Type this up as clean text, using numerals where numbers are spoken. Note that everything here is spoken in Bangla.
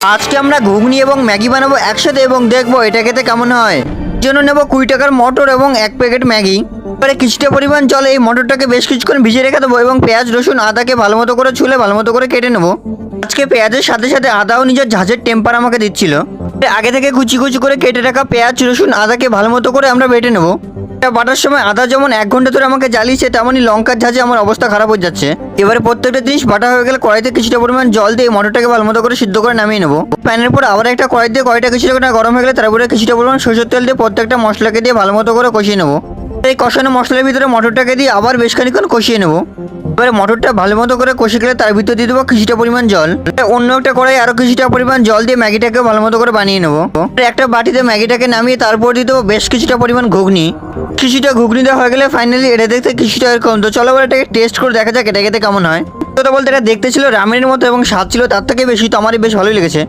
আজকে আমরা ঘুগনি এবং ম্যাগি বানাবো একসাথে এবং দেখবো এটা খেতে কেমন হয়। এর জন্য নেব 20 টাকার মটর এবং 1 প্যাকেট ম্যাগি। এবারে কিছুটা পরিমাণ জলে এই মটরটাকে বেশ কিছুক্ষণ ভিজিয়ে রেখে দেবো এবং পেঁয়াজ রসুন আদাকে ভালো মতো করে ছুলে ভালো মতো করে কেটে নেবো। আজকে পেঁয়াজের সাথে সাথে আদাও নিজের ঝাঁঝের টেম্পার আমাকে দিচ্ছিল। আগে থেকে কুচি কুচি করে কেটে রাখা পেঁয়াজ রসুন আদাকে ভালো মতো করে আমরা বেটে নেবো। এটা বাটার সময় আদা যেমন 1 ঘন্টা ধরে আমাকে জ্বালিয়েছে, তেমনই লঙ্কার ঝাঁঝে আমার অবস্থা খারাপ হয়ে যাচ্ছে। এবারে প্রত্যেকটা জিনিস বাটা হয়ে গেলে কড়াইতে কিছুটা পরিমাণ জল দিয়ে মটরটাকে ভালো মতো করে সিদ্ধ করে নামিয়ে নেবো। প্যানের পর আবার একটা কড়াই দিয়ে কড়াইটা কিছুটা গরম হয়ে গেলে তারপরে কিছুটা পরিমাণ সরষের তেল দিয়ে প্রত্যেকটা মশলাকে দিয়ে ভালো মতো করে কষিয়ে নেবো। এই কষানো মশলার ভিতরে মটরটাকে দিয়ে আবার বেশ খানিক্ষণ কষিয়ে নেবো। এবারে মটরটা ভালো মতো করে কষে গেলে তার ভিতরে দিয়ে দেবো কিছুটা পরিমাণ জল। অন্য একটা কড়াই আরো কিছুটা পরিমাণ জল দিয়ে ম্যাগিটাকে ভালো মতো করে বানিয়ে নেবো। একটা বাটিতে ম্যাগিটাকে নামিয়ে তারপর দিয়ে দেবো বেশ কিছুটা পরিমাণ ঘুগনি। কিছুটা ঘুগনি দেওয়া হয়ে গেলে ফাইনালি এটা দেখতে কিছুটা এরকম। তো চলো এবার এটাকে টেস্ট করে দেখা যাক এটা খেতে কেমন হয়। কথা বলতে এটা দেখতে ছিল রামেনের মতো এবং স্বাদ ছিল তার থেকে বেশি, তো আমারই বেশ ভালোই লেগেছে।